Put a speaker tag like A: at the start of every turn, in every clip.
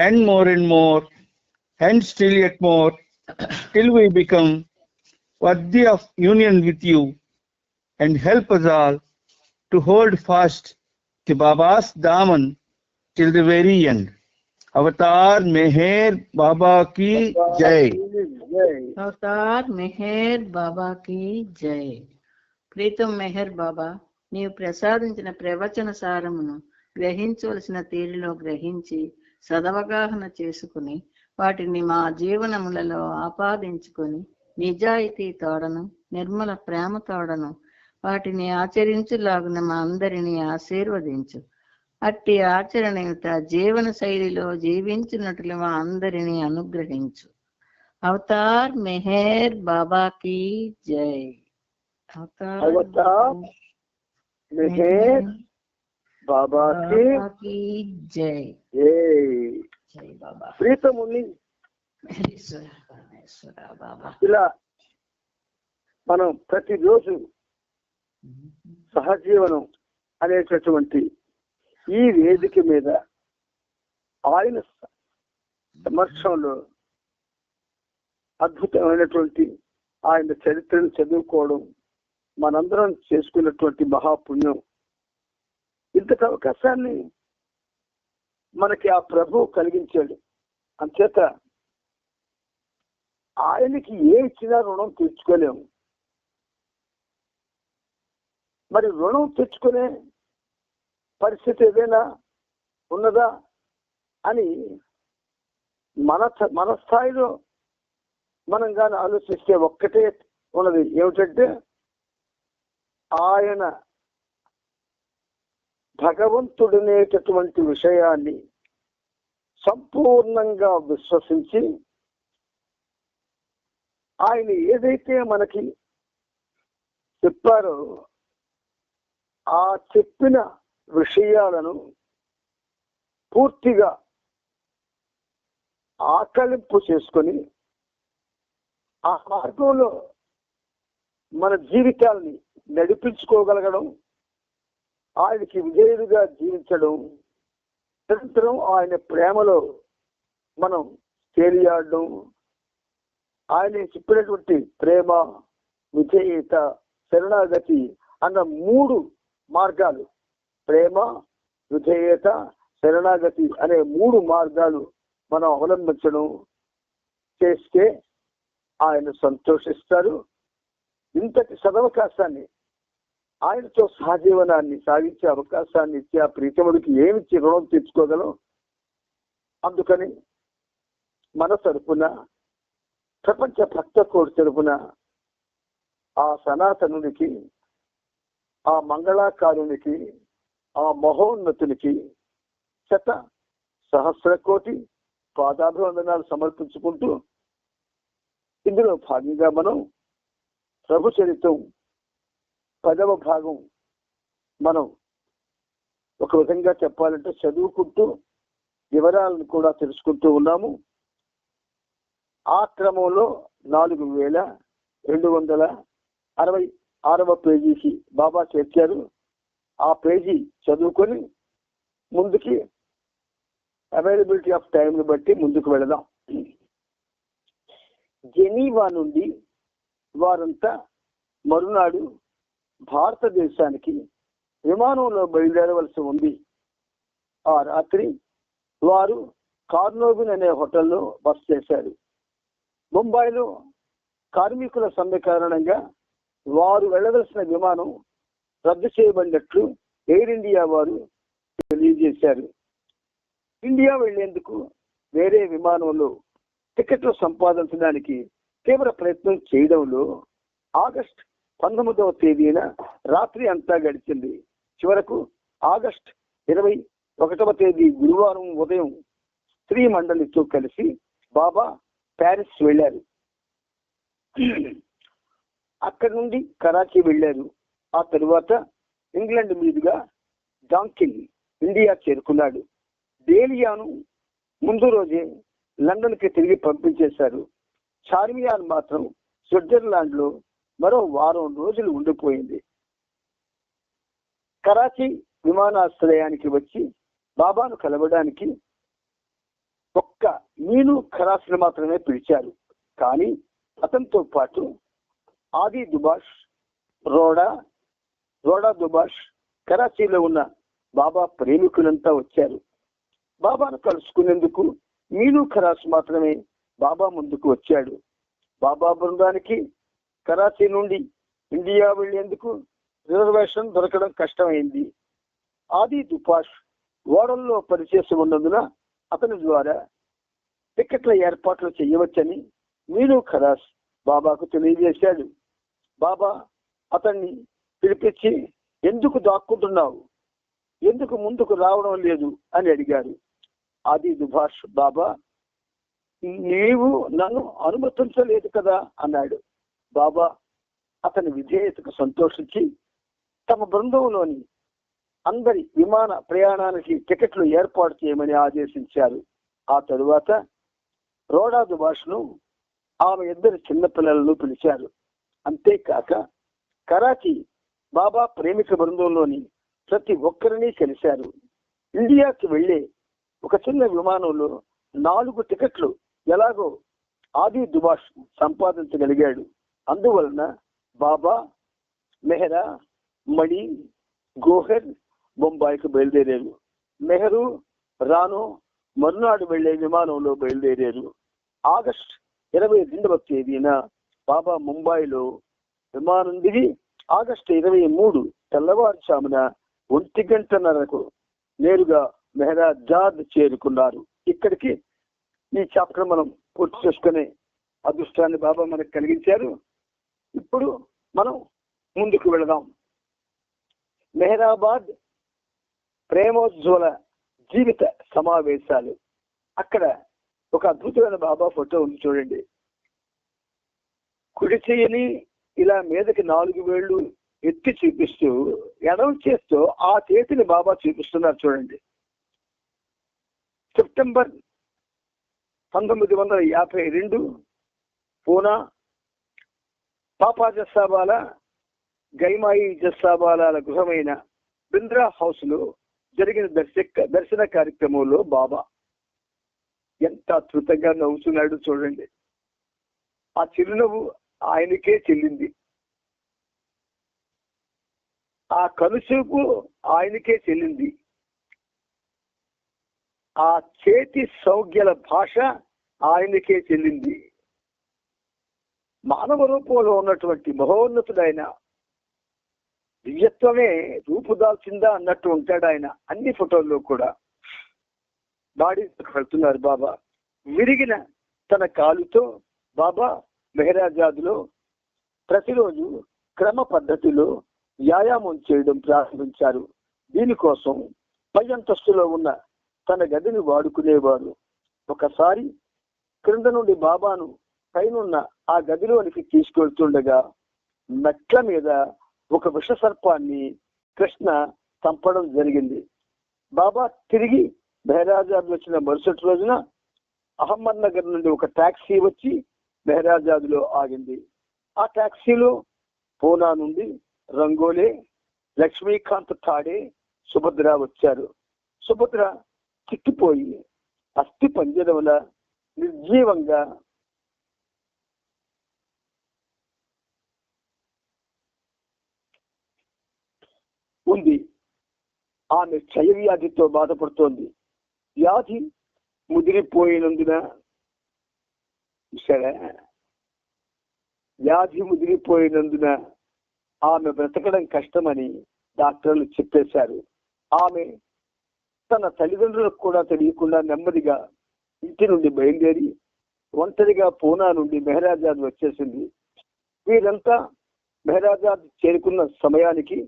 A: and more, and still yet more, till we become worthy of union with you, and help us all to hold fast to Baba's Daman till the very end. Avatar Meher Baba ki Jai.
B: Avatar Meher బాబాకి జై. ప్రీతం మెహర్ బాబా, నీవు ప్రసాదించిన ప్రవచన సారమును గ్రహించవలసిన తీరులో గ్రహించి సదవగాహన చేసుకుని వాటిని మా జీవనములలో ఆపాదించుకొని నిజాయితీ తోడను నిర్మల ప్రేమ తోడను వాటిని ఆచరించులాగున మా అందరినీ ఆశీర్వదించు. అట్టి ఆచరణయుత జీవన శైలిలో జీవించినట్లు మా అందరినీ అనుగ్రహించు. అవతార్ మెహర్ బాబాకి జై.
C: అవతార్ మెహర్ బాబాకి
B: జై.
C: జై
B: బాబా.
C: ప్రీతముని ఇలా మనం ప్రతిరోజు సహజీవనం అనేటటువంటి ఈ వేదిక మీద ఆయన సమక్షంలో అద్భుతమైనటువంటి ఆయన చరిత్రను చదువుకోవడం మనందరం చేసుకున్నటువంటి మహాపుణ్యం. ఇంతటి అవకాశాన్ని మనకి ఆ ప్రభు కలిగించాడు. అంచేత ఆయనకి ఏ ఇచ్చినా రుణం తీర్చుకోలేము. మరి రుణం తెచ్చుకునే పరిస్థితి ఏదైనా ఉన్నదా అని మన స్థాయిలో మనం కానీ ఆలోచిస్తే ఒక్కటే ఉన్నది. ఏమిటంటే ఆయన భగవంతుడనేటటువంటి విషయాన్ని సంపూర్ణంగా విశ్వసించి ఆయన ఏదైతే మనకి చెప్పారో ఆ చెప్పిన విషయాలను పూర్తిగా ఆకలింపు చేసుకొని ఆ మార్గంలో మన జీవితాల్ని నడిపించుకోగలగడం, ఆయనకి విధేయులుగా జీవించడం, నిరంతరం ఆయన ప్రేమలో మనం తేలియాడడం, ఆయన చెప్పినటువంటి ప్రేమ, విధేయత, శరణాగతి అన్న 3 మార్గాలు, ప్రేమ, విధేయత, శరణాగతి అనే 3 మార్గాలు మనం అవలంబించడం చేస్తే ఆయన సంతోషిస్తారు. ఇంతటి సదవకాశాన్ని, ఆయనతో సహజీవనాన్ని సాగించే అవకాశాన్ని ఇచ్చి ఆ ప్రీతముడికి ఏమిచ్చి రుణం తీర్చుకోగలం? అందుకని మన తరపున, ప్రపంచ భక్త కోటి తరపున ఆ సనాతనునికి, ఆ మంగళాకారునికి, ఆ మహోన్నతునికి సహస్ర కోటి పాదాభివందనాలు సమర్పించుకుంటూ ఇందులో భాగంగా మనం ప్రభు చరిత్రం 10వ భాగం మనం ఒక విధంగా చెప్పాలంటే చదువుకుంటూ వివరాలను కూడా తెలుసుకుంటూ ఉన్నాము. ఆ క్రమంలో 4266వ పేజీకి బాబా చేర్చారు. ఆ పేజీ చదువుకొని ముందుకి అవైలబిలిటీ ఆఫ్ టైంని బట్టి ముందుకు వెళదాం. జెనీవా నుండి వారంతా మరునాడు భారతదేశానికి విమానంలో బయలుదేరవలసి ఉంది. ఆ రాత్రి వారు కార్నోవిన్ అనే హోటల్లో బస చేశారు. ముంబైలో కార్మికుల సమ్మె కారణంగా వారు వెళ్ళవలసిన విమానం రద్దు చేయబడినట్లు ఎయిర్ ఇండియా వారు తెలియజేశారు. ఇండియా వెళ్లేందుకు వేరే విమానంలో టికెట్లు సంపాదించడానికి తీవ్ర ప్రయత్నం చేయడంలో ఆగస్టు 19వ తేదీన రాత్రి అంతా గడిచింది. చివరకు ఆగస్టు 21వ తేదీ గురువారం ఉదయం స్త్రీ మండలితో కలిసి బాబా ప్యారిస్ వెళ్ళారు. అక్కడి నుండి కరాచీ వెళ్ళారు. ఆ తరువాత ఇంగ్లాండ్ మీదుగా డాంకిన్ ఇండియా చేరుకున్నాడు. డేలియాను ముందు రోజే లండన్ కి తిరిగి పంపించేశారు. చార్మియార్ మాత్రం స్విట్జర్లాండ్ లో మరో వారం రోజులు ఉండిపోయింది. కరాచీ విమానాశ్రయానికి వచ్చి బాబాను కలవడానికి మీను ఖరాస్ని మాత్రమే పిలిచారు. కానీ అతనితో పాటు ఆది దుబాష్, రోడా దుబాష్, కరాచీలో ఉన్న బాబా ప్రేమికులంతా వచ్చారు. బాబాను కలుసుకునేందుకు మీను ఖరాస్ మాత్రమే బాబా ముందుకు వచ్చాడు. బాబా బృందానికి కరాచీ నుండి ఇండియా వెళ్లేందుకు రిజర్వేషన్ దొరకడం కష్టమైంది. ఆది దుబాష్ ఓడల్లో పనిచేసి ఉన్నందున అతని ద్వారా టికెట్ల ఏర్పాట్లు చేయవచ్చని మీను ఖరాస్ బాబాకు తెలియజేశాడు. బాబా అతన్ని పిలిపించి, ఎందుకు దాక్కుంటున్నావు, ఎందుకు ముందుకు రావడం లేదు అని అడిగారు. ఆది దుబాష్, బాబా నీవు నన్ను అనుమతించలేదు కదా అన్నాడు. బాబా అతని విధేయతకు సంతోషించి తమ బృందంలోని అందరి విమాన ప్రయాణానికి టికెట్లు ఏర్పాటు చేయమని ఆదేశించారు. ఆ తరువాత రోడా దుబాష్ను, ఆమె ఇద్దరు చిన్నపిల్లలను పిలిచారు. అంతేకాక కరాచీ బాబా ప్రేమిక బృందంలోని ప్రతి ఒక్కరిని కలిశారు. ఇండియాకి వెళ్లే ఒక చిన్న విమానంలో 4 టికెట్లు ఎలాగో ఆది దుబాష్ సంపాదించగలిగాడు. అందువలన బాబా, మెహరా, మణి, గోహర్ బొంబాయికి బయలుదేరారు. మెహరు, రానో మరునాడు వెళ్లే విమానంలో బయలుదేరారు. ఆగస్టు 22వ తేదీన బాబా ముంబైలో విమానం దిగి ఆగస్టు 23 తెల్లవారుజామున 1:30 నేరుగా మెహరాజాద్ చేరుకున్నారు. ఇక్కడికి ఈ చాప్టర్ మనం పూర్తి చేసుకునే అదృష్టాన్ని బాబా మనకు కలిగించారు. ఇప్పుడు మనం ముందుకు వెళదాం. మెహరాబాద్ ప్రేమోజ్వల జీవిత సమావేశాలు. అక్కడ ఒక అద్భుతమైన బాబా ఫోటో ఉంది, చూడండి. కుడి చెయ్యని ఇలా మీదకి 4 వేళ్లు ఎత్తి చూపిస్తూ ఎడవ చేస్తూ ఆ చేతిని బాబా చూపిస్తున్నారు, చూడండి. సెప్టెంబర్ 1952 పూనా పాపా జస్సాబాలా, గైమాయి జస్సాబాలాల గృహమైన బింద్రా హౌస్ లో జరిగిన దర్శన కార్యక్రమంలో బాబా ఎంత అద్భుతంగా నవ్వుతున్నాడు, చూడండి. ఆ చిరునవ్వు ఆయనకే చెల్లింది. ఆ కనుచూపు ఆయనకే చెల్లింది. ఆ చేతి సౌజ్ఞల భాష ఆయనకే చెల్లింది. మానవ రూపంలో ఉన్నటువంటి మహోన్నతుడైన దివ్యత్వమే రూపుదాల్చిందా అన్నట్టు ఉంటాడు ఆయన అన్ని ఫోటోల్లో కూడా. బాడీకి వెళ్తున్నారు బాబా. విరిగిన తన కాలుతో బాబా మెహరాజాద్లో ప్రతిరోజు క్రమ పద్ధతిలో వ్యాయామం చేయడం ప్రారంభించారు. దీనికోసం పై అంతస్తులో ఉన్న తన గదిని వాడుకునేవారు. ఒకసారి క్రింద నుండి బాబాను పైనున్న ఆ గదిలోనికి తీసుకెళ్తుండగా మెట్ల మీద ఒక విష సర్పాన్ని కృష్ణ చంపడం జరిగింది. బాబా తిరిగి మెహరాజాద్ వచ్చిన మరుసటి రోజున అహ్మద్ నగర్ నుండి ఒక టాక్సీ వచ్చి మెహరాజాద్ లో ఆగింది. ఆ టాక్సీలో పూనా నుండి రంగోలే, లక్ష్మీకాంత్ ఠాడే, సుభద్ర వచ్చారు. సుభద్ర చిక్కిపోయి అస్థి పంజరముల నిర్జీవంగా ఉంది. ఆమె క్షయవ్యాధితో బాధపడుతోంది. వ్యాధి ముదిరిపోయినందున ఆమె బ్రతకడం కష్టమని డాక్టర్లు చెప్పేశారు. ఆమె తన తల్లిదండ్రులకు కూడా తెలియకుండా నెమ్మదిగా ఇంటి నుండి బయలుదేరి ఒంటరిగా పూనా నుండి మెహరాజాద్ వచ్చేసింది. వీరంతా మెహరాజాద్ చేరుకున్న సమయానికి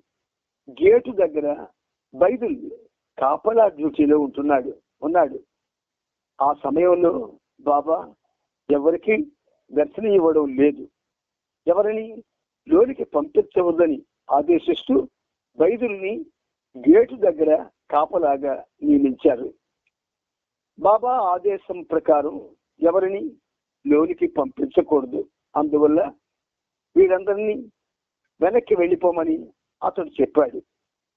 C: గేటు దగ్గర బైదుల్ కాపలా డ్యూటీలో ఉన్నాడు. ఆ సమయంలో బాబా ఎవరికి దర్శనం ఇవ్వడం లేదు, ఎవరిని లోనికి పంపించవద్దని ఆదేశిస్తూ బైదుల్ని గేటు దగ్గర కాపలాగా నియమించారు. బాబా ఆదేశం ప్రకారం ఎవరిని లోనికి పంపించకూడదు. అందువల్ల వీరందరినీ వెనక్కి వెళ్ళిపోమని అతడు చెప్పాడు.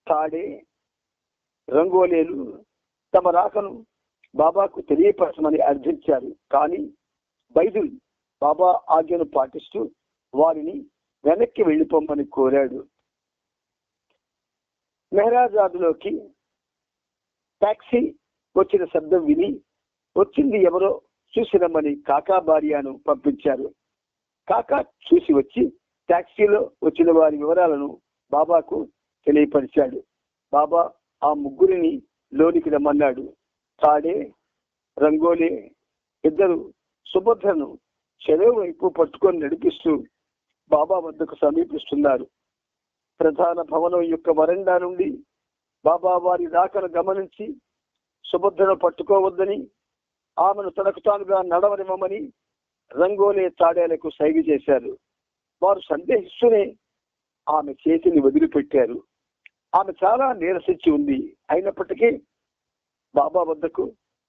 C: తాడే, రంగోలేలు తమ రాకను బాబాకు తెలియపరచమని అర్థించారు. కానీ బైదుల్ బాబా ఆజ్ఞను పాటిస్తూ వారిని వెనక్కి వెళ్ళిపోమని కోరాడు. మెహరాజాద్లోకి టాక్సీ వచ్చిన శబ్దం విని వచ్చింది ఎవరో చూసి రమ్మని కాకా భార్యను పంపించారు. కాకా చూసి వచ్చి టాక్సీలో వచ్చిన వారి వివరాలను బాబాకు తెలియపరిచాడు. బాబా ఆ ముగ్గురిని లోనికి రమ్మన్నాడు. తాడే, రంగోలే ఇద్దరు సుభద్రను చెరువు వైపు పట్టుకొని నడిపిస్తూ బాబా వద్దకు సమీపిస్తున్నారు. ప్రధాన భవనం యొక్క వరండా నుండి బాబా వారి రాకను గమనించి సుభద్రను పట్టుకోవద్దని, ఆమెను తనకు తానుగా నడవనివ్వమని రంగోలే తాడేలకు సైగ చేశారు. వారు సందేహిస్తూనే ఆమె చేతిని వదిలిపెట్టారు. ఆమె చాలా నీరసించి ఉంది. అయినప్పటికీ బాబా వద్దకు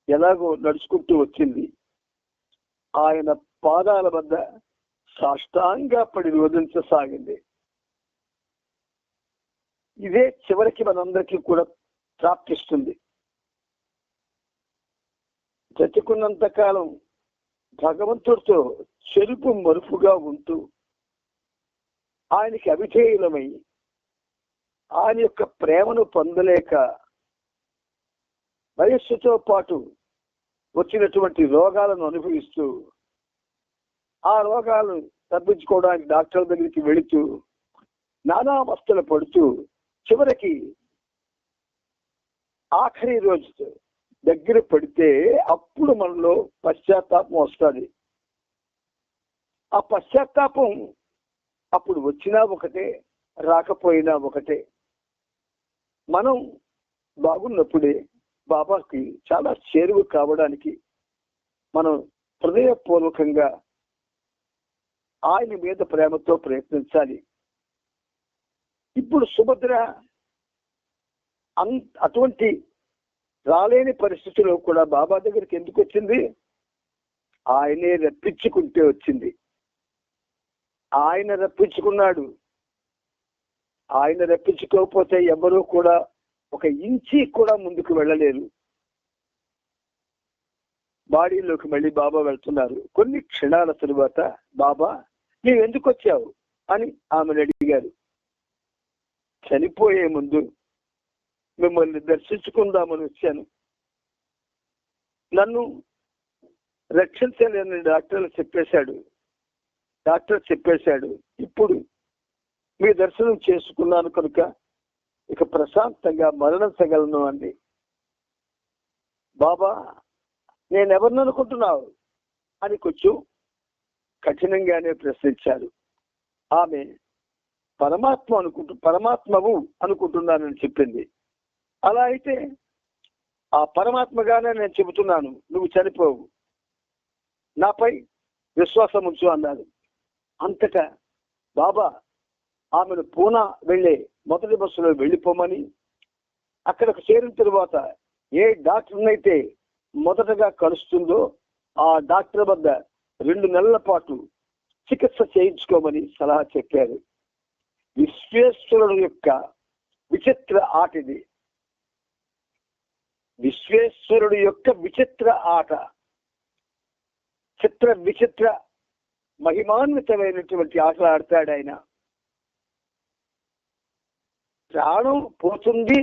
C: ఎలాగో నడుచుకుంటూ వచ్చింది. ఆయన పాదాల వద్ద సాష్టాంగా పడి రోధించసాగింది. ఇదే చివరికి మనందరికీ కూడా ప్రాప్తిస్తుంది. బ్రతికున్నంత కాలం భగవంతుడితో చెరుపు మరుపుగా ఉంటూ ఆయనకి అవిధేయులమై ఆయన యొక్క ప్రేమను పొందలేక వయస్సుతో పాటు వచ్చినటువంటి రోగాలను అనుభవిస్తూ ఆ రోగాలు తప్పించుకోవడానికి డాక్టర్ల దగ్గరికి వెళుతూ నానావస్థలు పడుతూ చివరికి ఆఖరి రోజు దగ్గర పడితే అప్పుడు మనలో పశ్చాత్తాపం వస్తుంది. ఆ పశ్చాత్తాపం అప్పుడు వచ్చినా ఒకటే, రాకపోయినా ఒకటే. మనం బాగున్నప్పుడే బాబాకి చాలా చేరువ కావడానికి మనం హృదయపూర్వకంగా ఆయన మీద ప్రేమతో ప్రయత్నించాలి. ఇప్పుడు సుభద్ర అటువంటి రాలేని పరిస్థితిలో కూడా బాబా దగ్గరికి ఎందుకు వచ్చింది? ఆయనే రప్పించుకుంటే వచ్చింది. ఆయన రప్పించుకున్నాడు. ఆయన రప్పించుకోకపోతే ఎవరూ కూడా ఒక ఇంచి కూడా ముందుకు వెళ్ళలేరు. బాడీలోకి మళ్ళీ బాబా వెళ్తున్నారు. కొన్ని క్షణాల తరువాత బాబా నీవు ఎందుకు వచ్చావు అని ఆమెను అడిగారు. చనిపోయే ముందు మిమ్మల్ని దర్శించుకుందామని వచ్చాను. నన్ను రక్షించలేని డాక్టర్ చెప్పేశాడు. ఇప్పుడు మీ దర్శనం చేసుకున్నాను కనుక ఇక ప్రశాంతంగా మరణించగలను అంది. బాబా నేనెవరిని అనుకుంటున్నావు అని కొంచెం కఠినంగానే ప్రశ్నించారు. ఆమె పరమాత్మవు అనుకుంటున్నానని చెప్పింది. అలా అయితే ఆ పరమాత్మగానే నేను చెబుతున్నాను, నువ్వు చనిపోవు, నాపై విశ్వాసం ఉంచు అన్నాడు. అంతటా బాబా ఆమెను పూనా వెళ్ళే మొదటి బస్సులో వెళ్ళిపోమని, అక్కడికి చేరిన తరువాత ఏ డాక్టర్నైతే మొదటగా కలుస్తుందో ఆ డాక్టర్ వద్ద 2 నెలల పాటు చికిత్స చేయించుకోమని సలహా చెప్పారు. విశ్వేశ్వరుడు యొక్క విచిత్ర ఆట ఇది. విశ్వేశ్వరుడు యొక్క విచిత్ర ఆట, విచిత్ర మహిమాన్వితమైనటువంటి ఆటలు ఆడతాడు ఆయన. ప్రాణం పోతుంది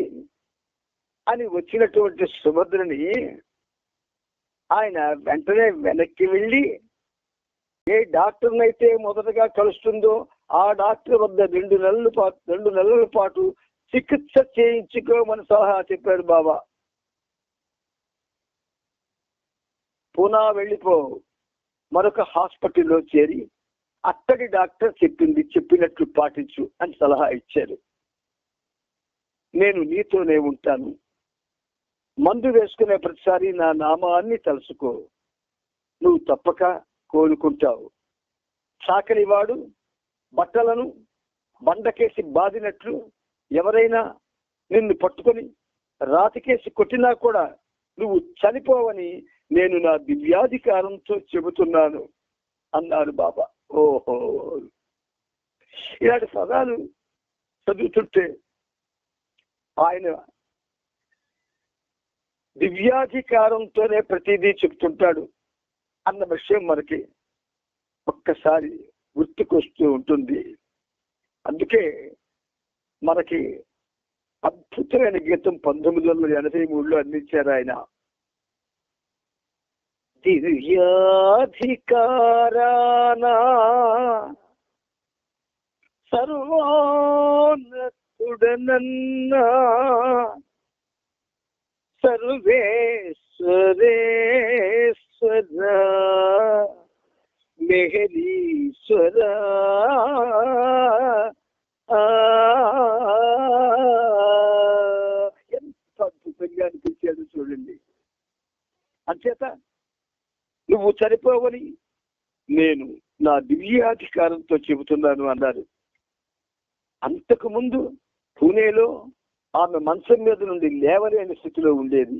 C: అని వచ్చినటువంటి సుభద్రని ఆయన వెంటనే వెనక్కి వెళ్ళి ఏ డాక్టర్నైతే మొదటగా కలుస్తుందో ఆ డాక్టర్ వద్ద 2 నెలల పాటు చికిత్స చేయించుకోమని సలహా చెప్పాడు బాబా. పూనా వెళ్ళిపో, మరొక హాస్పిటల్లో చేరి అక్కడి డాక్టర్ చెప్పినట్లు పాటించు అని సలహా ఇచ్చారు. నేను నీతోనే ఉంటాను, మందు వేసుకునే ప్రతిసారి నా నామాన్ని తలుసుకో, నువ్వు తప్పక కోలుకుంటావు. చాకలివాడు బట్టలను బండకేసి బాదినట్లు ఎవరైనా నిన్ను పట్టుకొని రాతికేసి కొట్టినా కూడా నువ్వు చనిపోవని నేను నా దివ్యాధికారంతో చెబుతున్నాను అన్నారు బాబా. ఓహో, ఇలాంటి పదాలు చదువుతుంటే ఆయన దివ్యాధికారంతోనే ప్రతిదీ చెప్తుంటాడు అన్న విషయం మనకి ఒక్కసారి గుర్తుకొస్తూ ఉంటుంది. అందుకే మనకి అద్భుతమైన గీతం 1983లో అందించారు ఆయన. దివ్యాధికారానా సర్వోన్నతుడనన్నా సర్వేశ్వరేశ్వర మెహరీశ్వర ఎంత అద్భుతంగా అనిపించాడు చూడండి. అంచేత నువ్వు చనిపోవని నేను నా దివ్యాధికారంతో చెబుతున్నాను అన్నారు. అంతకు ముందు పూణేలో ఆమె మంచం మీద నుండి లేవలేని స్థితిలో ఉండేది.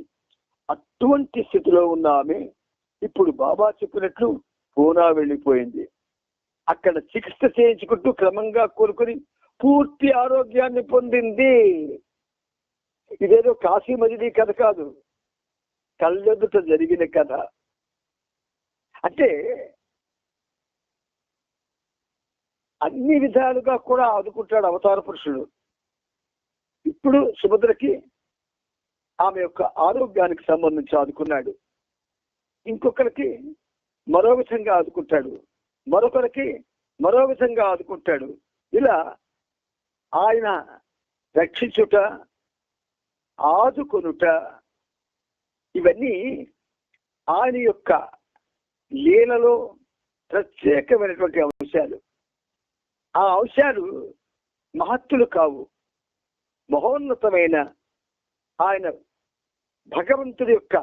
C: అటువంటి స్థితిలో ఉన్న ఆమె ఇప్పుడు బాబా చెప్పినట్లు పూనా వెళ్ళిపోయింది. అక్కడ చికిత్స చేయించుకుంటూ క్రమంగా కోలుకొని పూర్తి ఆరోగ్యాన్ని పొందింది. ఇదేదో కాశీ మజిలీ కథ కాదు, కళ్ళెదుట జరిగిన కథ. అంటే అన్ని విధాలుగా కూడా ఆదుకుంటాడు అవతార పురుషుడు. ఇప్పుడు సుభద్రకి ఆమె యొక్క ఆరోగ్యానికి సంబంధించి ఆదుకున్నాడు, ఇంకొకరికి మరో విధంగా ఆదుకుంటాడు, మరొకరికి మరో విధంగా ఆదుకుంటాడు. ఇలా ఆయన రక్షించుట, ఆదుకొనుట, ఇవన్నీ ఆయన యొక్క లీలలో ప్రత్యేకమైనటువంటి అంశాలు. ఆ అంశాలు మహత్తులు కావు, మహోన్నతమైన ఆయన భగవంతుడి యొక్క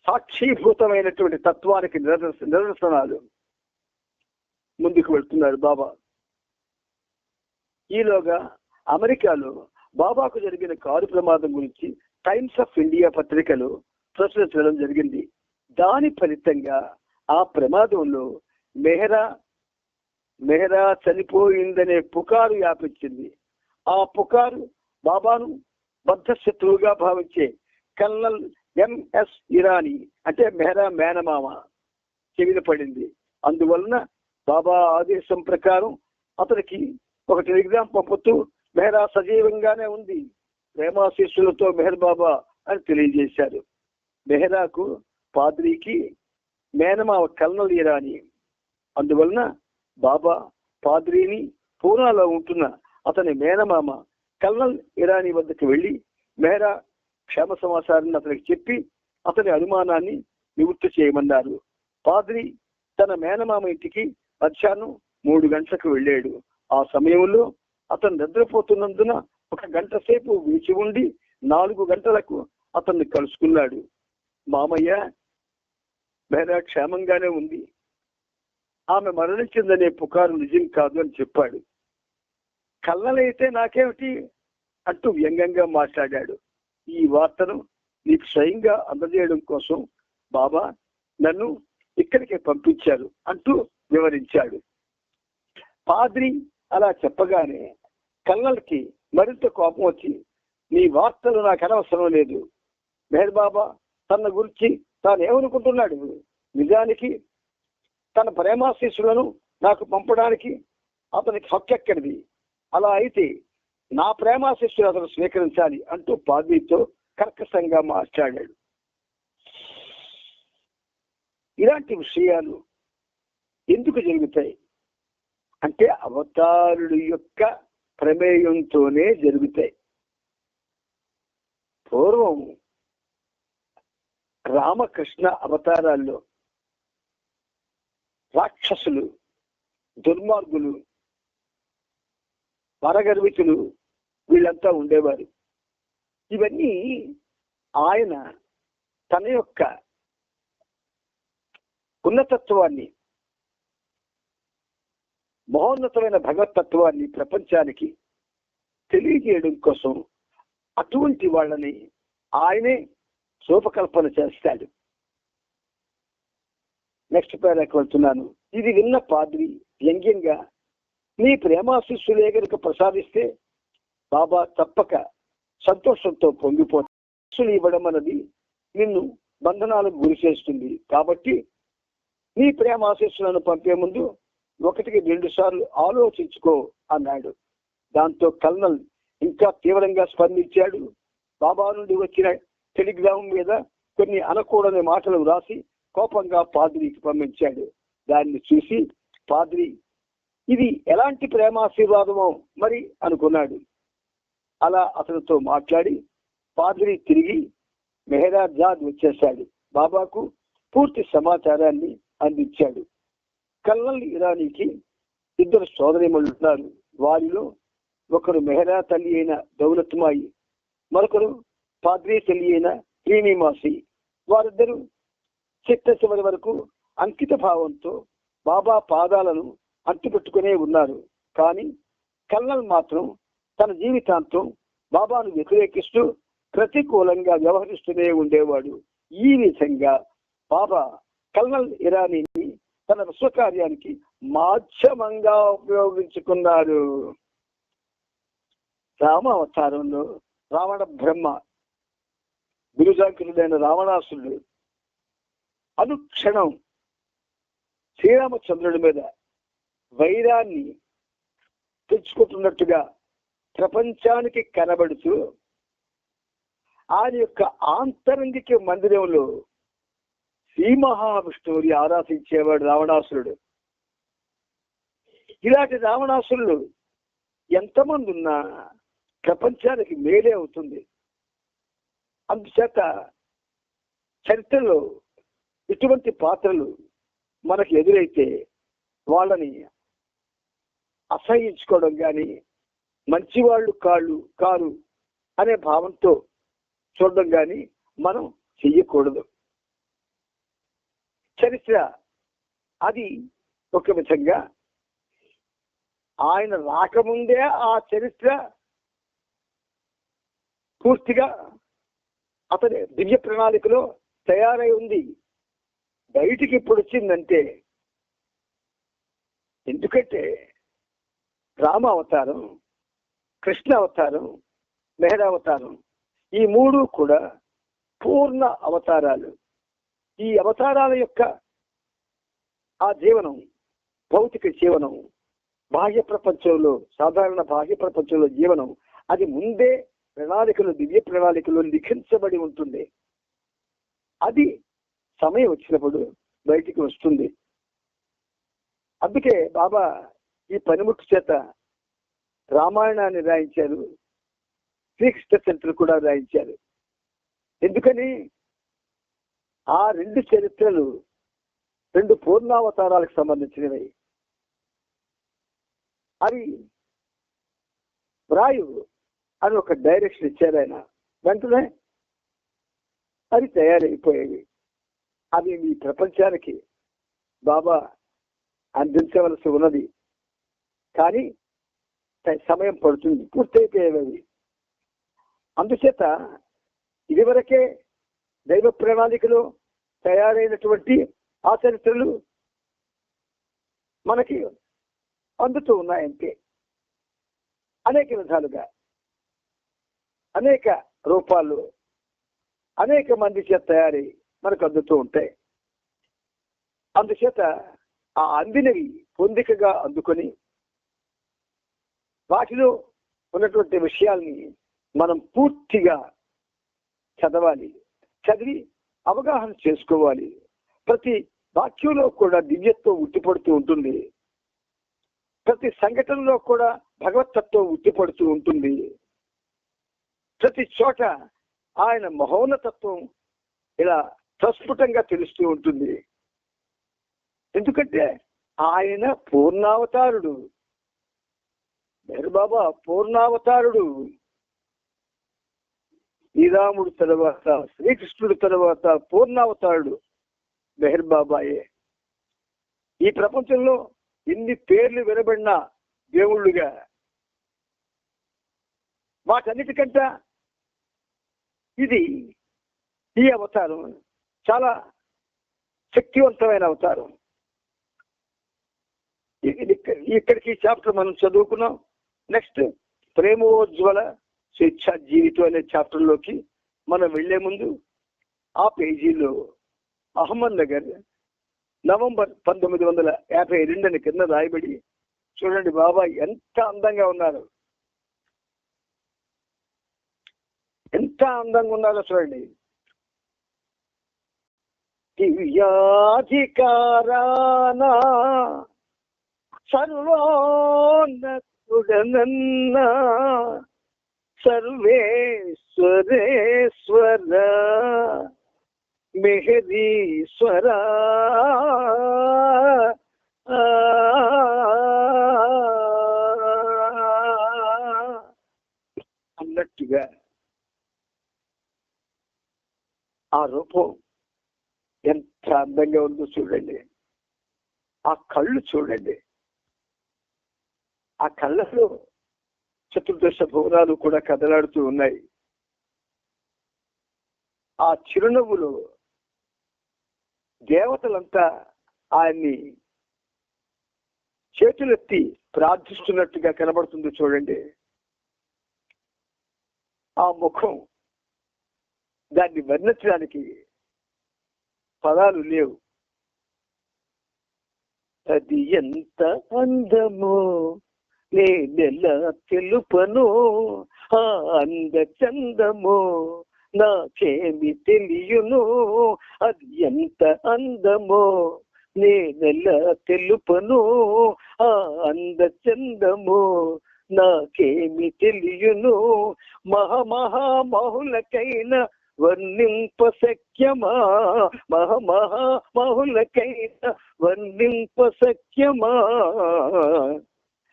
C: సాక్షీభూతమైనటువంటి తత్వానికి నిదర్శనాలు. ముందుకు వెళ్తున్నారు బాబా. ఈలోగా అమెరికాలో బాబాకు జరిగిన కారు ప్రమాదం గురించి టైమ్స్ ఆఫ్ ఇండియా పత్రికలో ప్రచురించడం జరిగింది. దాని ఫలితంగా ఆ ప్రమాదంలో మెహరా చనిపోయిందనే పుకారు వ్యాపించింది. ఆ పుకారు బాబాను బద్ధశత్రువుగా భావించే కల్నల్ ఎంఎస్ ఇరానీ, అంటే మెహరా మేనమామ చెవిన పడింది. అందువలన బాబా ఆదేశం ప్రకారం అతనికి ఒక టెలిగ్రామ్ పంపుతూ మెహరా సజీవంగానే ఉంది, ప్రేమాశీస్సులతో మెహర్ బాబా అని తెలియజేశారు. మెహరాకు పాద్రీకి మేనమామ కల్నల్ ఇరానీ. అందువలన బాబా పాద్రీని పూనాలో ఉంటున్న అతని మేనమామ కల్నల్ ఇరానీ వద్దకు వెళ్లి మెహరా క్షేమ సమాచారాన్ని అతనికి చెప్పి అతని అనుమానాన్ని నివృత్తి చేయమన్నారు. పాద్రి తన మేనమామ ఇంటికి మధ్యాహ్నం 3 గంటలకు వెళ్ళాడు. ఆ సమయంలో అతను నిద్రపోతున్నందున 1 గంట సేపు వేచి ఉండి 4 గంటలకు అతన్ని కలుసుకున్నాడు. మామయ్య, మెహరా క్షేమంగానే ఉంది, ఆమె మరణించిందనే పుకారు నిజం కాదు అని చెప్పాడు. కళ్ళనైతే నాకేమిటి అంటూ వ్యంగ్యంగా మాట్లాడాడు. ఈ వార్తను నీకు స్వయంగా అందజేయడం కోసం బాబా నన్ను ఇక్కడికి పంపించారు అంటూ వివరించాడు. పాద్రి అలా చెప్పగానే కల్నల్కి మరింత కోపం వచ్చి, నీ వార్తలు నాకు అనవసరం లేదు, మెహర్ బాబా తన గురించి తాను ఏమనుకుంటున్నాడు, నిజానికి తన ప్రేమాశీస్సులను నాకు పంపడానికి అతనికి హక్కు ఎక్కడిది, అలా అయితే నా ప్రేమాశీస్సులు అతను స్వీకరించాలి అంటూ పాద్రితో కర్కశంగా మాట్లాడాడు. ఇలాంటి విషయాలు ఎందుకు జరుగుతాయి అంటే అవతారుడు యొక్క ప్రమేయంతోనే జరుగుతాయి. పూర్వం రామకృష్ణ అవతారాల్లో రాక్షసులు, దుర్మార్గులు, వరగర్వితులు వీళ్ళంతా ఉండేవారు. ఇవన్నీ ఆయన తన యొక్క ఉన్నతత్వాన్ని, మహోన్నతమైన భగవతత్వాన్ని ప్రపంచానికి తెలియజేయడం కోసం అటువంటి వాళ్ళని ఆయనే రూపకల్పన చేస్తాడు. నెక్స్ట్ పేరాకి వెళ్తున్నాను. ఇది విన్న పాద్రి వ్యంగ్యంగా, నీ ప్రేమాశిస్సులే గనుక ప్రసాదిస్తే బాబా తప్పక సంతోషంతో పొంగిపోతాడు. ఇవ్వడం అన్నది నిన్ను బంధనాలకు గురి చేస్తుంది. కాబట్టి నీ ప్రేమ ఆశీస్సులను పంపే ముందు 1-2 సార్లు ఆలోచించుకో అన్నాడు. దాంతో కల్నల్ ఇంకా తీవ్రంగా స్పందించాడు. బాబా నుండి వచ్చిన టెలిగ్రామ్ మీద కొన్ని అనకూడని మాటలు వ్రాసి కోపంగా పాద్రికి పంపించాడు. దాన్ని చూసి పాద్రి ఇది ఎలాంటి ప్రేమాశీర్వాదమో మరి అనుకున్నాడు. అలా అతనితో మాట్లాడి పాద్రి తిరిగి మెహరాజాద్ వచ్చేశాడు. బాబాకు పూర్తి సమాచారాన్ని అందించాడు. కల్నల్ ఇరానీకి 2 సోదరీమణులు ఉన్నారు. వారిలో ఒకరు మెహరా తల్లి అయిన దౌలత్మాయి, మరొకరు పాద్రి తల్లి అయిన శ్రీనివాసి. వారిద్దరూ చిట్ట చివరి వరకు అంకిత భావంతో బాబా పాదాలను అంటిపెట్టుకునే ఉన్నారు. కానీ కల్నల్ మాత్రం తన జీవితాంతం బాబాను వ్యతిరేకిస్తూ ప్రతికూలంగా వ్యవహరిస్తూనే ఉండేవాడు. ఈ విధంగా బాబా కల్నల్ ఇరానీని తన విశ్వకార్యానికి మాధ్యమంగా ఉపయోగించుకున్నాడు. రామ అవతారంలో రావణ బ్రహ్మ బిరుదాంకితుడైన రావణాసురుడు అనుక్షణం శ్రీరామచంద్రుడి మీద వైరాన్ని తెచ్చుకుంటున్నట్టుగా ప్రపంచానికి కనబడుతూ ఆయన యొక్క ఆంతరంగిక మందిరంలో శ్రీ మహావిష్ణువుని ఆరాధించేవాడు రావణాసురుడు. ఇలాంటి రావణాసురుడు ఎంతమంది ఉన్నా ప్రపంచానికి మేలే అవుతుంది. అందుచేత చరిత్రలో ఇటువంటి పాత్రలు మనకు ఎదురైతే వాళ్ళని అసహించుకోవడం కానీ, మంచివాళ్ళు కారు అనే భావంతో చూడడం కానీ మనం చెయ్యకూడదు. చరిత్ర అది ఒక విధంగా ఆయన రాకముందే ఆ చరిత్ర పూర్తిగా అతని దివ్య ప్రణాళికలో తయారై ఉంది. బయటికి ఇప్పుడు వచ్చిందంటే ఎందుకంటే రామ అవతారం, కృష్ణ అవతారం, మెహరా అవతారం ఈ 3 కూడా పూర్ణ అవతారాలు. ఈ అవతారాల యొక్క ఆ జీవనం, భౌతిక జీవనం, బాహ్య ప్రపంచంలో, సాధారణ బాహ్య ప్రపంచంలో జీవనం అది ముందే ప్రణాళికలు, దివ్య ప్రణాళికలు లిఖించబడి ఉంటుంది. అది సమయం వచ్చినప్పుడు బయటికి వస్తుంది. అందుకే బాబా ఈ పనిముట్టు చేత రామాయణాన్ని రాయించారు, శ్రీకృష్ణ చరిత్ర కూడా రాయించారు. ఎందుకని ఆ 2 చరిత్రలు 2 పూర్ణావతారాలకు సంబంధించినవి. అవి వ్రాయు అని ఒక డైరెక్షన్ ఇచ్చారు ఆయన. వెంటనే అవి తయారైపోయేవి. అవి మీ ప్రపంచానికి బాబా అందించవలసి ఉన్నది. కానీ సమయం పడుతుంది, పూర్తయిపోయేవి. అందుచేత ఇదివరకే దైవ ప్రణాళికలో తయారైనటువంటి ఆ చరిత్రలు మనకి అందుతూ ఉన్నాయంటే అనేక విధాలుగా, అనేక రూపాల్లో, అనేక మంది చేత తయారై మనకు అందుతూ ఉంటాయి. అందుచేత ఆ అందినవి పొందికగా అందుకొని వాటిలో ఉన్నటువంటి విషయాల్ని మనం పూర్తిగా చదవాలి, చదివి అవగాహన చేసుకోవాలి. ప్రతి వాక్యంలో కూడా దివ్యత్వం ఉట్టిపడుతూ ఉంటుంది. ప్రతి సంఘటనలో కూడా భగవత్తత్వం ఉట్టిపడుతూ ఉంటుంది. ప్రతి చోట ఆయన మహోన్నతత్వం ఇలా ప్రస్ఫుటంగా తెలుస్తూ ఉంటుంది. ఎందుకంటే ఆయన పూర్ణావతారుడు. మెహర్ బాబా పూర్ణావతారుడు. శ్రీరాముడు తర్వాత, శ్రీకృష్ణుడు తర్వాత పూర్ణావతారుడు మెహర్ బాబాయే. ఈ ప్రపంచంలో ఎన్ని పేర్లు వినబడిన దేవుళ్ళుగా వాటన్నిటికంటే ఈ అవతారం చాలా శక్తివంతమైన అవతారం. ఇక్కడికి చాప్టర్ మనం చదువుకున్నాం. నెక్స్ట్ ప్రేమోజ్వల స్వేచ్ఛా జీవితం అనే చాప్టర్లోకి మనం వెళ్లే ముందు ఆ పేజీలో అహ్మద్ నగర్ నవంబర్ 1952 అని కింద రాయబడి, చూడండి బాబా ఎంత అందంగా ఉన్నారు, ఎంత అందంగా ఉన్నారో చూడండి. దివ్యాధికారానా సర్వోన్నతుడనన్నా సర్వేశ్వరేశ్వర మెహదీశ్వర అన్నట్టుగా ఆ రూపం ఎంత అందంగా ఉందో చూడండి. ఆ కళ్ళు చూడండి, ఆ కళ్ళలో చతుర్దశ భువనాలు కూడా కదలాడుతూ ఉన్నాయి. ఆ చిరునవ్వులో దేవతలంతా ఆయన్ని చేతులెత్తి ప్రార్థిస్తున్నట్టుగా కనబడుతుంది చూడండి. ఆ ముఖం, దాన్ని వర్ణించడానికి పదాలు లేవు. అది ఎంత అందమో నేనెలా తెలుపను, ఆ అంద చందమో నాకేమి తెలియను. అది ఎంత అందమో నేనెలా తెలుపను, ఆ అంద చందమో నాకేమి తెలియను. మహామహామహులకైన వర్ణింప సఖ్యమా, మహామహామహులకైన వర్ణింప సఖ్యమా.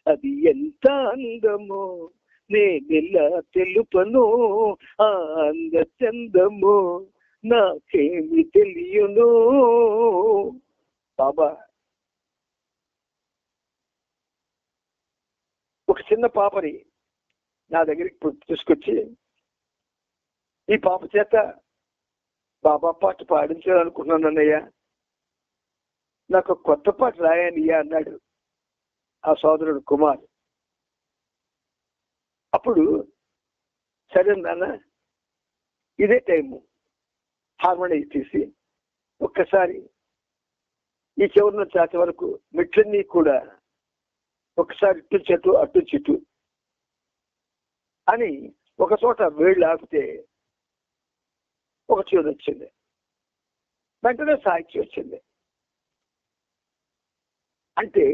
C: అది ఎంత అందమో నేనెలా తెలుపను, ఆ అంద చందము నాకేమి తెలియను. బాబా ఒక చిన్న పాపని నా దగ్గరికి తీసుకొచ్చి, ఈ పాప చేత బాబా పాట పాడించాలనుకున్నాను అన్నయ్య, నాకు కొత్త పాట రాయనయ్యా అన్నాడు ఆ సోదరుడు కుమార్. అప్పుడు సరే నాన్న, ఇదే టైము, హార్మోని తీసి ఒక్కసారి ఈ చివరిన చాచ వరకు మెట్లన్నీ కూడా ఒకసారి ఇటు చెట్టు అటు చెట్టు అని ఒక చోట వేళ్ళు ఆపితే ఒక చివరి వచ్చింది, వెంటనే సాక్షి వచ్చింది. అంటే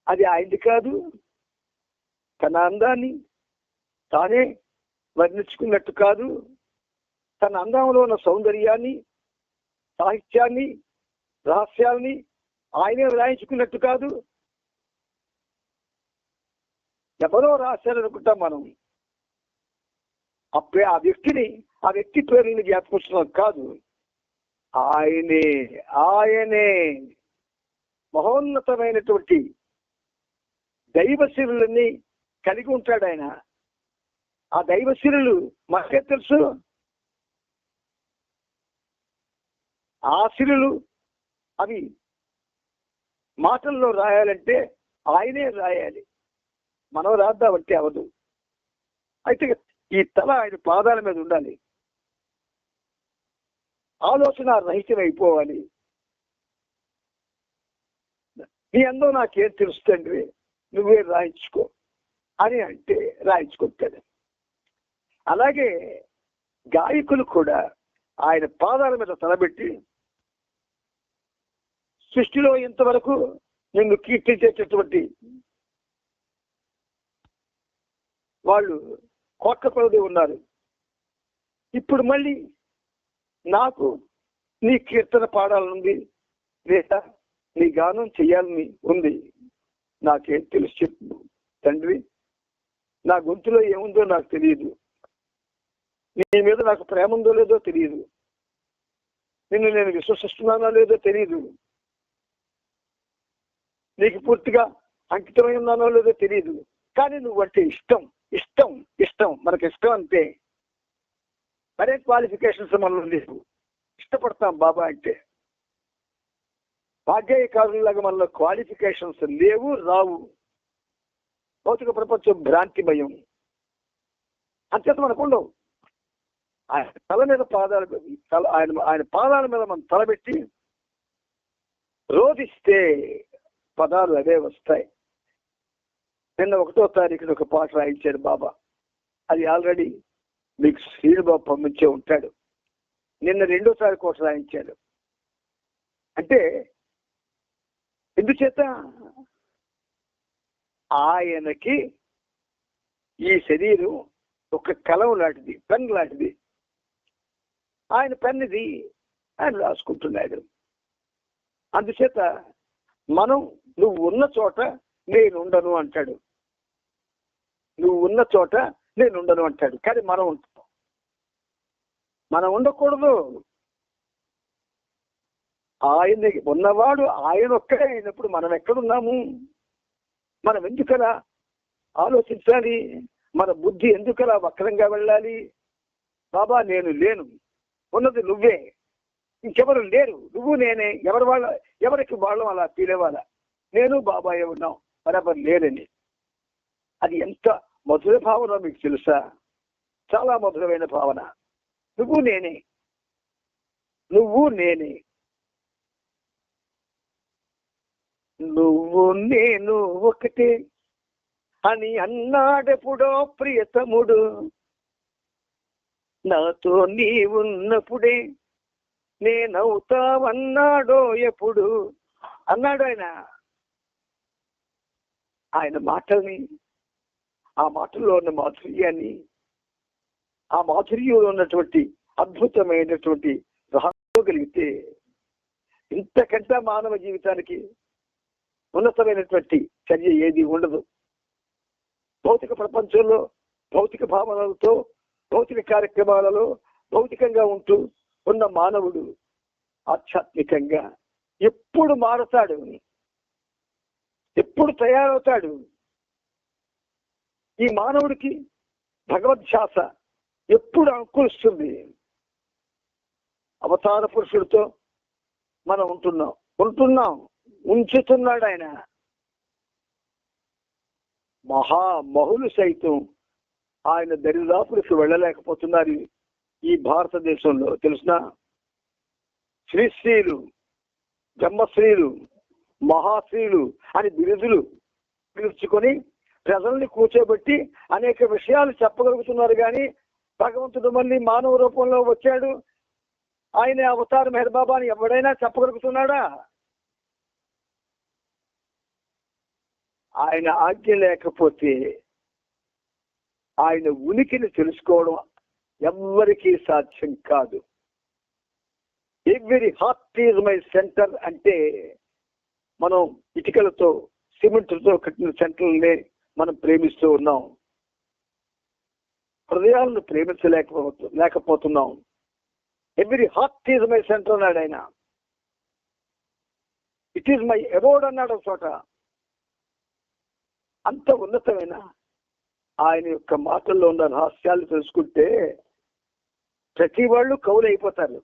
C: అది ఆయనది కాదు, తన అందాన్ని తానే వర్ణించుకున్నట్టు కాదు, తన అందంలో ఉన్న సౌందర్యాన్ని, సాహిత్యాన్ని, రహస్యాల్ని ఆయనే వ్రాయించుకున్నట్టు కాదు, ఎవరో రాశారనుకుంటాం మనం. అప్పుడే ఆ వ్యక్తి పేరుని జ్ఞాపకొస్తున్నాం కాదు, ఆయనే మహోన్నతమైనటువంటి దైవశిరులన్నీ కలిగి ఉంటాడు ఆయన. ఆ దైవశిరులు మనకే తెలుసు. ఆ శిరులు అవి మాటల్లో రాయాలంటే ఆయనే రాయాలి, మనం రాద్దామంటే అవదు. అయితే ఈ తల ఆయన పాదాల మీద ఉండాలి, ఆలోచన రహితం అయిపోవాలి. నీ అందరూ నాకేం తెలుస్తుంది, నువ్వే రాయించుకో అని అంటే రాయించుకుంటాడు. అలాగే గాయకులు కూడా ఆయన పాదాల మీద తలబెట్టి సృష్టిలో ఇంతవరకు నిన్ను కీర్తించేటటువంటి వాళ్ళు కోట్ల కొలది ఉన్నారు. ఇప్పుడు మళ్ళీ నాకు నీ కీర్తన పాడాలనుంది, లేదా నీ గానం చెయ్యాలని ఉంది. నాకేం తెలుసు చెప్పు తండ్రి, నా గొంతులో ఏముందో నాకు తెలియదు, నీ మీద నాకు ప్రేమ ఉందో లేదో తెలియదు, నిన్ను నేను విశ్వసిస్తున్నానో లేదో తెలియదు, నీకు పూర్తిగా అంకితమై ఉన్నానో లేదో తెలియదు. కానీ నువ్వంటే ఇష్టం ఇష్టం ఇష్టం, మనకి ఇష్టం అంతే. మరే క్వాలిఫికేషన్స్ మనలో లేవు, ఇష్టపడతాం బాబా అంటే. భాగ్యకారులాగా మనలో క్వాలిఫికేషన్స్ లేవు, రావు. భౌతిక ప్రపంచం భ్రాంతి భయం అంచేత మనకు ఉండవు. ఆయన తల మీద ఆయన పాదాల మీద మనం తలబెట్టి రోధిస్తే పదాలు అవే వస్తాయి. నిన్న 1వ తారీఖున ఒక పాట రాయించాడు బాబా. అది ఆల్రెడీ మీకు శ్రీబాబు పంపించే ఉంటాడు. నిన్న 2వ తారీఖు ఒకటి రాయించాడు. అంటే ఎందుచేత ఆయనకి ఈ శరీరం ఒక కలం లాంటిది, పెన్ లాంటిది. ఆయన పెన్నిది ఆయన రాసుకుంటున్నాడు. అందుచేత మనం నువ్వు ఉన్న చోట నేను ఉండను అంటాడు. నువ్వు ఉన్న చోట నేను ఉండను అంటాడు. కానీ మనం ఉంటాం. మనం ఉండకూడదు. ఆయన ఉన్నవాడు ఆయన ఒక్కడే అయినప్పుడు మనం ఎక్కడున్నాము? మనం ఎందుకలా ఆలోచించాలి? మన బుద్ధి ఎందుకలా వక్రంగా వెళ్ళాలి? బాబా నేను లేను, ఉన్నది నువ్వే, ఇంకెవరు లేరు, నువ్వు నేనే. ఎవరికి వాళ్ళం అలా ఫీలేవాళ్ళ. నేను బాబాయే ఉన్నాం, మరెవరు లేరని. అది ఎంత మధుర భావన మీకు తెలుసా? చాలా మధురమైన భావన. నువ్వు నేనే, నువ్వు నేనే, నువ్వు నేను ఒకటే అని అన్నాడెప్పుడో ప్రియతముడు. నాతో నీ ఉన్నప్పుడే నేనవుతావన్నాడో ఎప్పుడు అన్నాడు ఆయన. ఆయన మాటల్ని, ఆ మాటల్లో ఉన్న మాధుర్యాన్ని, ఆ మాధుర్యంలో ఉన్నటువంటి అద్భుతమైనటువంటి రహస్యగలిగితే ఇంతకంటే మానవ జీవితానికి ఉన్నతమైనటువంటి చర్య ఏది ఉండదు. భౌతిక ప్రపంచంలో భౌతిక భావనలతో, భౌతిక కార్యక్రమాలలో భౌతికంగా ఉంటూ ఉన్న మానవుడు ఆధ్యాత్మికంగా ఎప్పుడు మారతాడు, ఎప్పుడు తయారవుతాడు? ఈ మానవుడికి భగవద్ధ్యాస ఎప్పుడు అంకురిస్తుంది? అవతార పురుషుడితో మనం ఉంటున్నాం, ఉంచుతున్నాడు ఆయన. మహామహులు సైతం ఆయన దరిదాపులకు వెళ్ళలేకపోతున్నారు ఈ భారతదేశంలో. తెలుసునా? శ్రీశ్రీలు, బ్రహ్మశ్రీలు, మహాశ్రీలు అని బిరుదులు పిలుచుకొని ప్రజల్ని కూర్చోబెట్టి అనేక విషయాలు చెప్పగలుగుతున్నారు. కానీ భగవంతుడు మళ్ళీ మానవ రూపంలో వచ్చాడు, ఆయన అవతార మెహర్ బాబా అని ఎవడైనా చెప్పగలుగుతున్నాడా? ఆయన ఆజ్ఞ లేకపోతే ఆయన ఉనికిని తెలుసుకోవడం ఎవ్వరికీ సాధ్యం కాదు. Every heart is my centre అంటే మనం ఇటుకలతో, సిమెంట్తో కట్టిన సెంటర్లనే మనం ప్రేమిస్తూ ఉన్నాం. హృదయాలను ప్రేమించలేకపోతున్నాం. Every heart is my center అన్నాడు ఆయన. ఇట్ ఈజ్ మై అబోర్డ్ అన్నాడు చోట. అంత ఉన్నతమైన ఆయన యొక్క మాటల్లో ఉన్న రహస్యాలు తెలుసుకుంటే ప్రతి వాళ్ళు కవులు అయిపోతారు.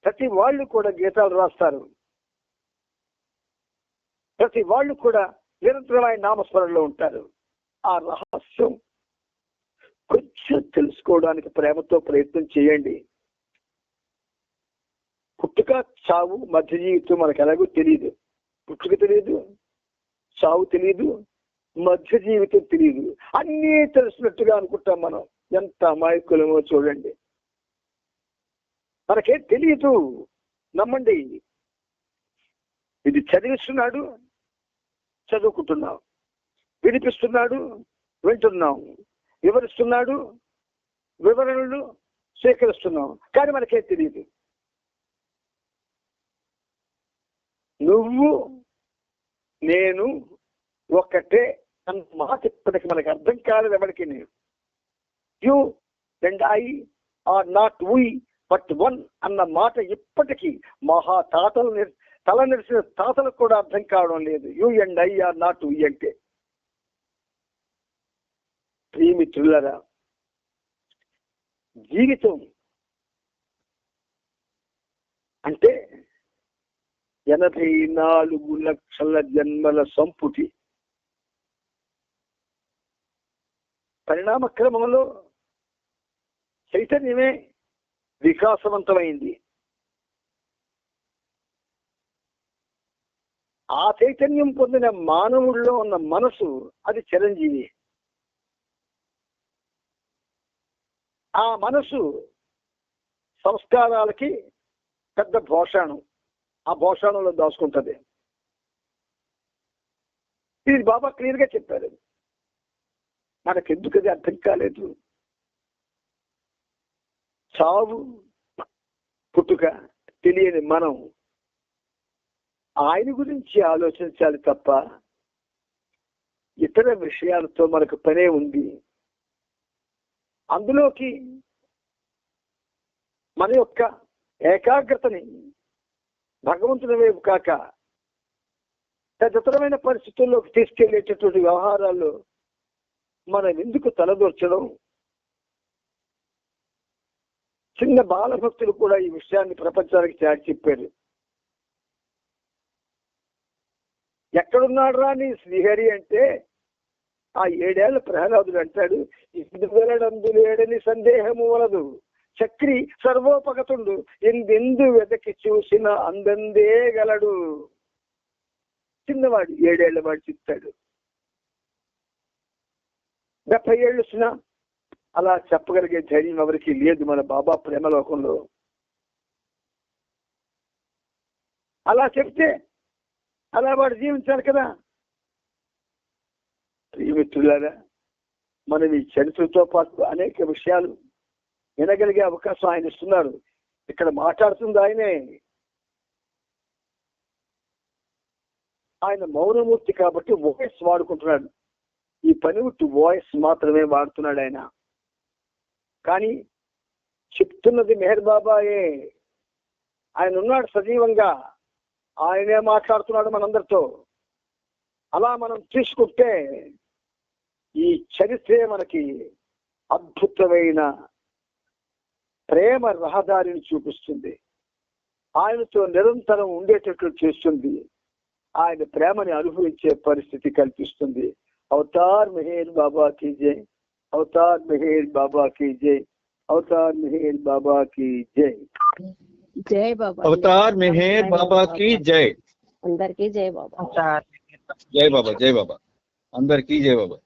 C: ప్రతి వాళ్ళు కూడా గీతాలు రాస్తారు. ప్రతి వాళ్ళు కూడా నిరంతరమైన నామస్మరణలో ఉంటారు. ఆ రహస్యం కొంచెం తెలుసుకోవడానికి ప్రేమతో ప్రయత్నం చేయండి. పుట్టుక, చావు, మధ్య జీవితం మనకు ఎలాగో తెలియదు. పుట్టుక తెలియదు, చావు తెలియదు, మధ్య జీవితం తెలియదు. అన్నీ తెలిసినట్టుగా అనుకుంటాం మనం. ఎంత అమాయకులమో చూడండి. మనకేం తెలియదు, నమ్మండి. ఇది చదివిస్తున్నాడు, చదువుకుంటున్నాం. వినిపిస్తున్నాడు, వింటున్నాం. వివరిస్తున్నాడు, వివరణలు స్వీకరిస్తున్నాం. కానీ మనకేం తెలియదు. నువ్వు నేను ఒక్కటే అన్న మాట ఇప్పటికి మనకు అర్థం కాలేదు ఎవరికి. You and I are not we but one అన్న మాట ఇప్పటికీ తల నిలిచిన తాతలకు కూడా అర్థం కావడం లేదు. You and I are not we అంటే. ప్రియమిత్రులారా, జీవితం అంటే 84 లక్షల జన్మల సంపుటి. పరిణామ క్రమంలో చైతన్యమే వికాసవంతమైంది. ఆ చైతన్యం పొందిన మానవుల్లో ఉన్న మనసు అది చిరంజీవి. ఆ మనసు సంస్కారాలకి పెద్ద భోషాణం, ఆ భోషాణంలో దాచుకుంటది. ఇది బాబా క్లియర్ గా చెప్పారు. మనకెందుకు అది అర్థం కాలేదు? చావు పుట్టుక తెలియని మనం ఆయన గురించి ఆలోచించాలి తప్ప ఇతర విషయాలతో మనకు పనే ఉంది. అందులోకి మన యొక్క ఏకాగ్రతని భగవంతుని వైపు కాక తదితరమైన పరిస్థితుల్లోకి తీసుకెళ్లేటటువంటి వ్యవహారాల్లో మనం ఎందుకు తలదూర్చడం? చిన్న బాలభక్తులు కూడా ఈ విషయాన్ని ప్రపంచానికి చాటి చెప్పారు. ఎక్కడున్నాడు రా నీ శ్రీహరి అంటే ఆ 7 ఏళ్ల ప్రహ్లాదుడు అంటాడు, ఇందువలడందులేడని సందేహము వలదు, చక్రి సర్వోపగతుండు, ఎందెందు వెదకి చూసిన అందందే గలడు. చిన్నవాడు 7 ఏళ్ల వాడు చెప్తాడు. 70 ఏళ్ళు వచ్చినా అలా చెప్పగలిగే ధైర్యం ఎవరికి లేదు మన బాబా ప్రేమలోకంలో. అలా చెప్తే అలా వాడు జీవించాలి కదా. ప్రియమిత్రులారా, మనం ఈ చరిత్రతో పాటు అనేక విషయాలు వినగలిగే అవకాశం ఆయన ఇస్తున్నారు. ఇక్కడ మాట్లాడుతుంది ఆయనే. ఆయన మౌనమూర్తి కాబట్టి వాయిస్ వాడుకుంటున్నాడు. ఈ పనిముట్టు వాయిస్ మాత్రమే వాడుతున్నాడు ఆయన. కానీ చెప్తున్నది మెహర్ బాబాయే. ఆయన ఉన్నాడు సజీవంగా, ఆయనే మాట్లాడుతున్నాడు మనందరితో. అలా మనం తీసుకుంటే ఈ చరిత్రే మనకి అద్భుతమైన ప్రేమ రహదారిని చూపిస్తుంది. ఆయనతో నిరంతరం ఉండేటట్లు చేస్తుంది. ఆయన ప్రేమని అనుభవించే పరిస్థితి కల్పిస్తుంది. అవతార్ మెహర్ బాబా కీ జై, అవతార్ మెహర్ బాబా కీ జై, అవతార్ మెహర్ బాబా కీ జై.
B: జై బాబా.
A: అవతార్ మెహర్ బాబా కీ జై.
D: అందరికీ జై బాబా.
A: జై బాబా, జై బాబా, అందరికీ జై బాబా.